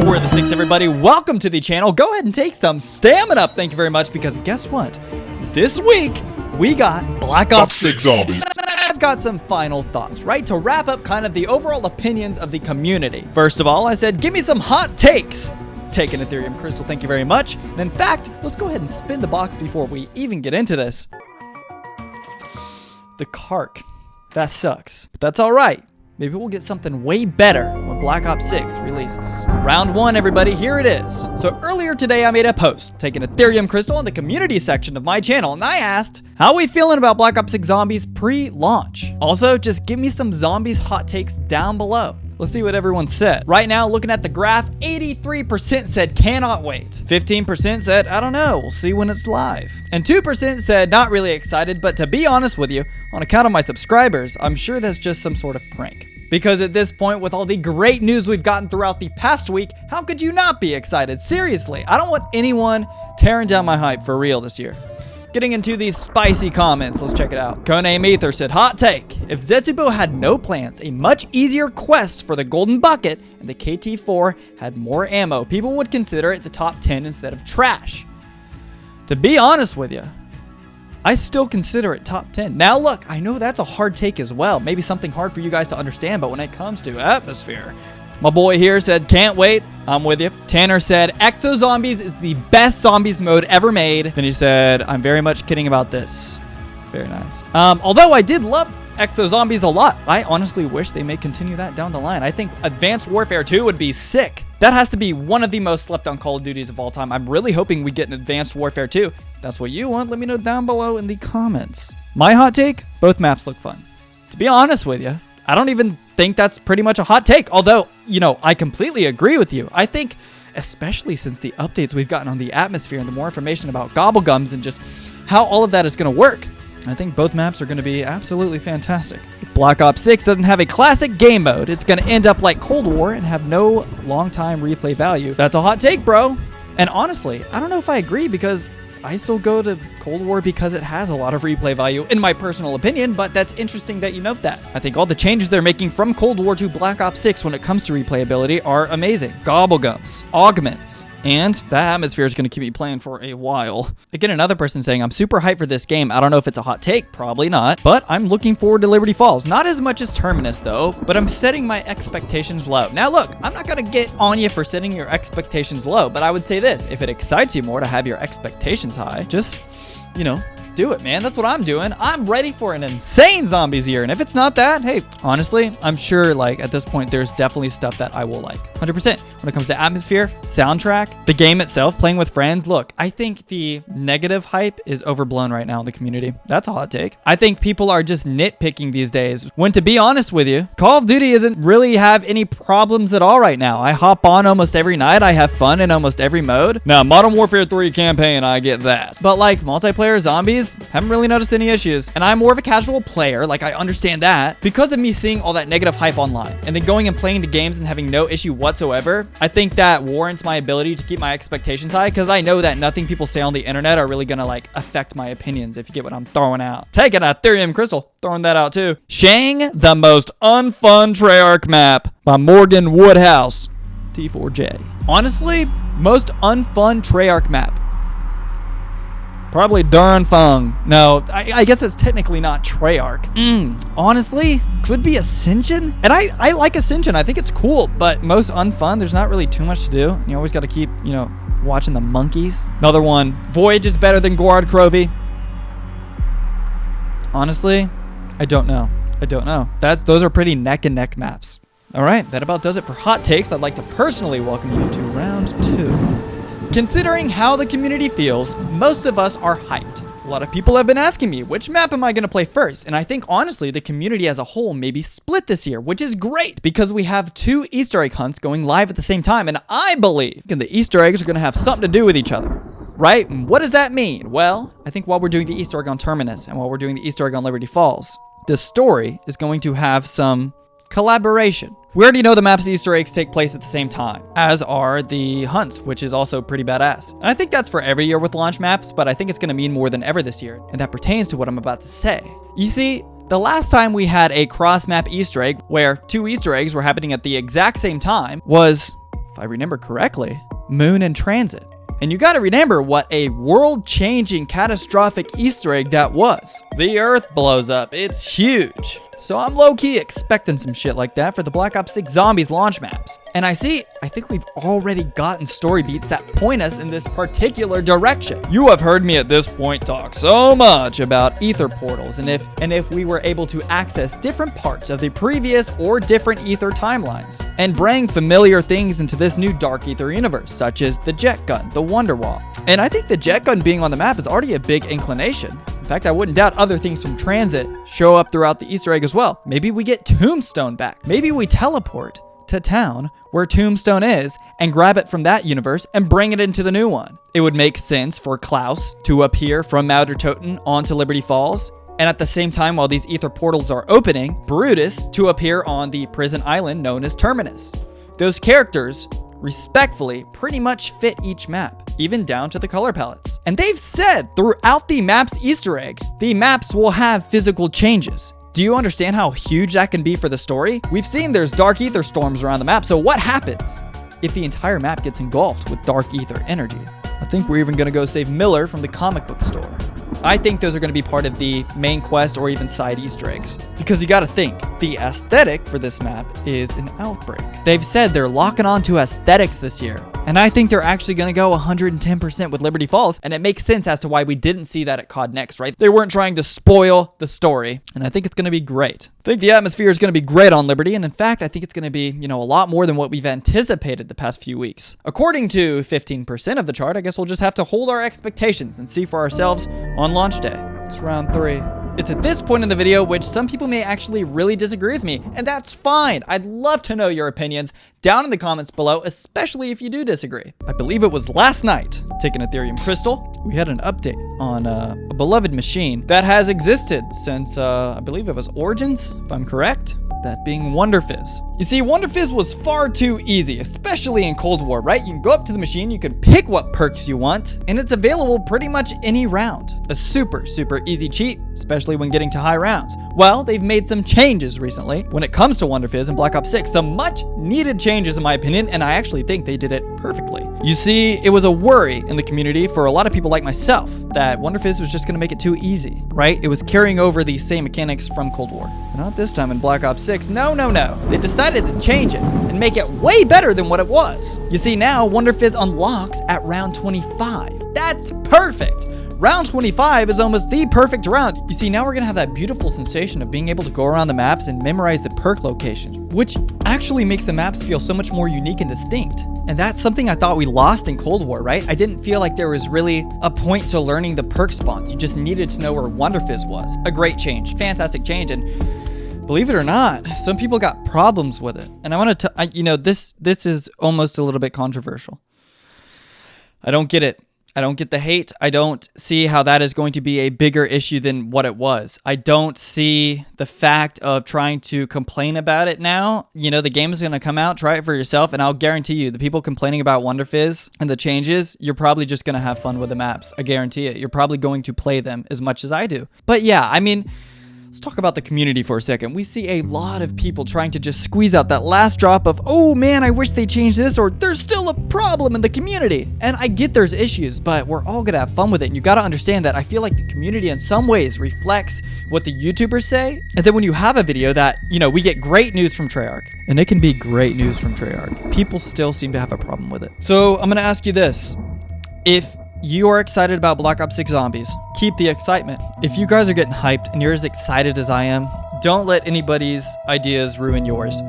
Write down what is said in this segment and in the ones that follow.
We're the Six, everybody. Welcome to the channel. Go ahead and take some Stamin-Up. Thank you very much, because guess what? This week, we got Black Ops 6 Zombies. I've got some final thoughts, right? To wrap up kind of the overall opinions of the community. First of all, I said, give me some hot takes. Take an Ethereum crystal, thank you very much. And in fact, let's go ahead and spin the box before we even get into this. The Kark. That sucks, but that's all right. Maybe we'll get something way better when Black Ops 6 releases. Round 1, everybody, here it is. So earlier today, I made a post, taking Ethereum crystal in the community section of my channel, and I asked, how are we feeling about Black Ops 6 Zombies pre-launch? Also, just give me some zombies hot takes down below. Let's see what everyone said. Right now, looking at the graph, 83% said cannot wait. 15% said, I don't know, we'll see when it's live. And 2% said not really excited, but to be honest with you, on account of my subscribers, I'm sure that's just some sort of prank. Because at this point, with all the great news we've gotten throughout the past week, how could you not be excited? Seriously, I don't want anyone tearing down my hype for real this year. Getting into these spicy comments, let's check it out. Koname Ether said, hot take. If Zetsubo had no plans, a much easier quest for the golden bucket, and the KT-4 had more ammo, people would consider it the top 10 instead of trash. To be honest with you, I still consider it top 10. Now look, I know that's a hard take as well. Maybe something hard for you guys to understand, but when it comes to atmosphere, my boy here said, can't wait. I'm with you. Tanner said, Exo Zombies is the best zombies mode ever made. Then he said, I'm very much kidding about this. Very nice. Although I did love Exo Zombies a lot, I honestly wish they may continue that down the line. I think Advanced Warfare 2 would be sick. That has to be one of the most slept on Call of Duties of all time. I'm really hoping we get an Advanced Warfare 2. If that's what you want, let me know down below in the comments. My hot take, both maps look fun. To be honest with you, I don't even think that's pretty much a hot take. Although, you know, I completely agree with you. I think, especially since the updates we've gotten on the atmosphere and the more information about Gobblegums and just how all of that is going to work, I think both maps are going to be absolutely fantastic. If Black Ops 6 doesn't have a classic game mode, it's going to end up like Cold War and have no long-time replay value. That's a hot take, bro. And honestly, I don't know if I agree, because I still go to Cold War because it has a lot of replay value, in my personal opinion, but that's interesting that you note that. I think all the changes they're making from Cold War to Black Ops 6 when it comes to replayability are amazing. Gobblegums, augments, and that atmosphere is going to keep me playing for a while. Again, another person saying, I'm super hyped for this game. I don't know if it's a hot take, probably not, but I'm looking forward to Liberty Falls. Not as much as Terminus though, but I'm setting my expectations low. Now look, I'm not going to get on you for setting your expectations low, but I would say this, if it excites you more to have your expectations high, just, you know, do it, man. That's what I'm doing. I'm ready for an insane zombies year. And if it's not that, hey, honestly, I'm sure like at this point, there's definitely stuff that I will like 100% when it comes to atmosphere, soundtrack, the game itself, playing with friends. Look, I think the negative hype is overblown right now in the community. That's a hot take. I think people are just nitpicking these days, when to be honest with you, Call of Duty doesn't really have any problems at all right now. I hop on almost every night. I have fun in almost every mode. Now, Modern Warfare 3 campaign, I get that. But like multiplayer zombies, haven't really noticed any issues. And I'm more of a casual player, like I understand that. Because of me seeing all that negative hype online and then going and playing the games and having no issue whatsoever, I think that warrants my ability to keep my expectations high, because I know that nothing people say on the internet are really gonna like affect my opinions, if you get what I'm throwing out. Taking an Ethereum crystal, throwing that out too. Shang, the most unfun Treyarch map by Morgan Woodhouse, T4J. Honestly, most unfun Treyarch map. Probably Darn Fung. No, I guess it's technically not Treyarch. Honestly, could be Ascension. And I like Ascension. I think it's cool, but most unfun, there's not really too much to do. You always got to keep, you know, watching the monkeys. Another one. Voyage is better than Guard Crovey. Honestly, I don't know. I don't know. Those are pretty neck and neck maps. All right, that about does it for hot takes. I'd like to personally welcome you to round 2. Considering how the community feels, most of us are hyped. A lot of people have been asking me, which map am I going to play first? And I think, honestly, the community as a whole may be split this year, which is great because we have 2 Easter egg hunts going live at the same time. And I believe the Easter eggs are going to have something to do with each other, right? And what does that mean? Well, I think while we're doing the Easter egg on Terminus and while we're doing the Easter egg on Liberty Falls, the story is going to have some collaboration. We already know the map's Easter eggs take place at the same time, as are the hunts, which is also pretty badass. And I think that's for every year with launch maps, but I think it's going to mean more than ever this year, and that pertains to what I'm about to say. You see, the last time we had a cross-map Easter egg where 2 Easter eggs were happening at the exact same time was if I remember correctly, Moon in Transit. And you gotta remember what a world-changing catastrophic Easter egg that was. The Earth blows up, it's huge. So I'm low-key expecting some shit like that for the Black Ops 6 Zombies launch maps. And I think we've already gotten story beats that point us in this particular direction. You have heard me at this point talk so much about ether portals and if we were able to access different parts of the previous or different ether timelines and bring familiar things into this new dark ether universe, such as the jet gun, the Wonder Wall. And I think the jet gun being on the map is already a big inclination. In fact, I wouldn't doubt other things from Transit show up throughout the Easter egg as well. Maybe we get Tombstone back. Maybe we teleport to town where Tombstone is and grab it from that universe and bring it into the new one. It would make sense for Klaus to appear from Maudertoten onto Liberty Falls, and at the same time while these ether portals are opening, Brutus to appear on the prison island known as Terminus. Those characters respectfully pretty much fit each map, even down to the color palettes. And they've said throughout the map's Easter egg, the maps will have physical changes. Do you understand how huge that can be for the story? We've seen there's dark ether storms around the map, so what happens if the entire map gets engulfed with dark ether energy? I think we're even gonna go save Miller from the comic book store. I think those are going to be part of the main quest or even side Easter eggs. Because you got to think, the aesthetic for this map is an Outbreak. They've said they're locking on to aesthetics this year. And I think they're actually going to go 110% with Liberty Falls. And it makes sense as to why we didn't see that at COD Next, right? They weren't trying to spoil the story. And I think it's going to be great. I think the atmosphere is going to be great on Liberty. And in fact, I think it's going to be, a lot more than what we've anticipated the past few weeks. According to 15% of the chart, I guess we'll just have to hold our expectations and see for ourselves on launch day. It's round 3. It's at this point in the video which some people may actually really disagree with me, and that's fine. I'd love to know your opinions down in the comments below, especially if you do disagree. I believe it was last night, taking Ethereum Crystal, we had an update on a beloved machine that has existed since, I believe it was Origins, if I'm correct. That being WUNDERFIZZ. You see, WUNDERFIZZ was far too easy, especially in Cold War, right? You can go up to the machine, you can pick what perks you want, and it's available pretty much any round. A super, super easy cheat, especially when getting to high rounds. Well, they've made some changes recently when it comes to WUNDERFIZZ and Black Ops 6. Some much needed changes in my opinion, and I actually think they did it perfectly. You see, it was a worry in the community for a lot of people like myself that WUNDERFIZZ was just gonna make it too easy, right? It was carrying over the same mechanics from Cold War. But not this time in Black Ops 6. No. They decided to change it and make it way better than what it was. You see, now WUNDERFIZZ unlocks at round 25. That's perfect. Round 25 is almost the perfect round. You see, now we're gonna have that beautiful sensation of being able to go around the maps and memorize the perk locations, which actually makes the maps feel so much more unique and distinct. And that's something I thought we lost in Cold War, right? I didn't feel like there was really a point to learning the perk spawns. You just needed to know where WUNDERFIZZ was. A great change, fantastic change, and believe it or not, some people got problems with it. And I want to, this is almost a little bit controversial. I don't get it. I don't get the hate. I don't see how that is going to be a bigger issue than what it was. I don't see the fact of trying to complain about it now. The game is going to come out, try it for yourself, and I'll guarantee you, the people complaining about WUNDERFIZZ and the changes, you're probably just going to have fun with the maps. I guarantee it. You're probably going to play them as much as I do. But yeah, let's talk about the community for a second. We see a lot of people trying to just squeeze out that last drop of, oh man, I wish they changed this, or there's still a problem in the community. And I get there's issues, but we're all gonna have fun with it. And you gotta understand that I feel like the community in some ways reflects what the YouTubers say. And then when you have a video that, we get great news from Treyarch, and it can be great news from Treyarch, people still seem to have a problem with it. So I'm gonna ask you this. If you are excited about Black Ops 6 Zombies, keep the excitement. If you guys are getting hyped and you're as excited as I am, don't let anybody's ideas ruin yours.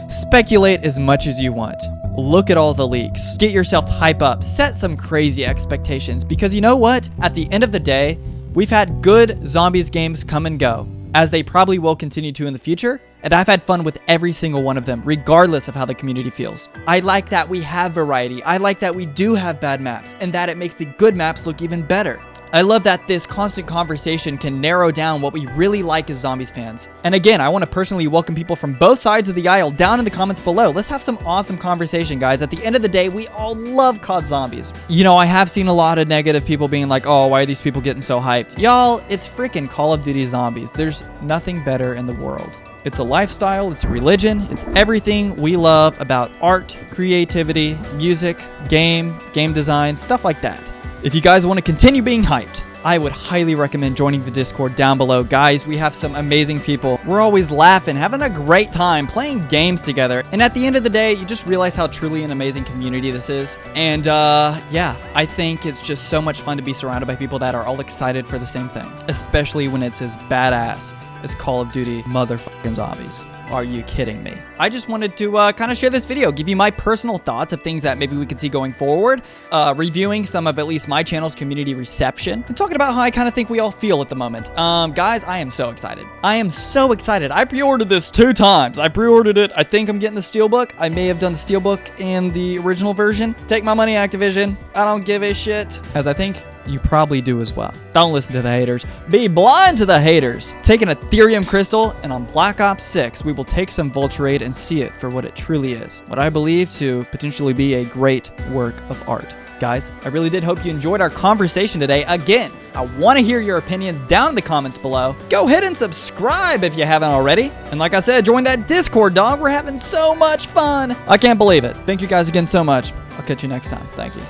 Speculate as much as you want. Look at all the leaks. Get yourself to hype up. Set some crazy expectations, because you know what? At the end of the day, we've had good Zombies games come and go, as they probably will continue to in the future. And I've had fun with every single one of them, regardless of how the community feels. I like that we have variety. I like that we do have bad maps, and that it makes the good maps look even better. I love that this constant conversation can narrow down what we really like as Zombies fans. And again, I want to personally welcome people from both sides of the aisle down in the comments below. Let's have some awesome conversation, guys. At the end of the day, we all love COD Zombies. I have seen a lot of negative people being like, oh, why are these people getting so hyped? Y'all, it's freaking Call of Duty Zombies. There's nothing better in the world. It's a lifestyle, it's a religion, it's everything we love about art, creativity, music, game design, stuff like that. If you guys want to continue being hyped, I would highly recommend joining the Discord down below. Guys, we have some amazing people. We're always laughing, having a great time, playing games together. And at the end of the day, you just realize how truly an amazing community this is. And yeah, I think it's just so much fun to be surrounded by people that are all excited for the same thing, especially when it's as badass as Call of Duty motherfucking zombies. Are you kidding me? I just wanted to kind of share this video, give you my personal thoughts of things that maybe we could see going forward, reviewing some of at least my channel's community reception, and talking about how I kind of think we all feel at the moment. Guys, I am so excited. I am so excited. I pre-ordered this 2 times. I pre-ordered it. I think I'm getting the Steelbook. I may have done the Steelbook and the original version. Take my money, Activision. I don't give a shit. As I think you probably do as well. Don't listen to the haters. Be blind to the haters. Take an Ethereum crystal, and on Black Ops 6, we will take some Vulturade and see it for what it truly is. What I believe to potentially be a great work of art. Guys, I really did hope you enjoyed our conversation today. Again, I want to hear your opinions down in the comments below. Go ahead and subscribe if you haven't already. And like I said, join that Discord, dog. We're having so much fun. I can't believe it. Thank you guys again so much. I'll catch you next time. Thank you.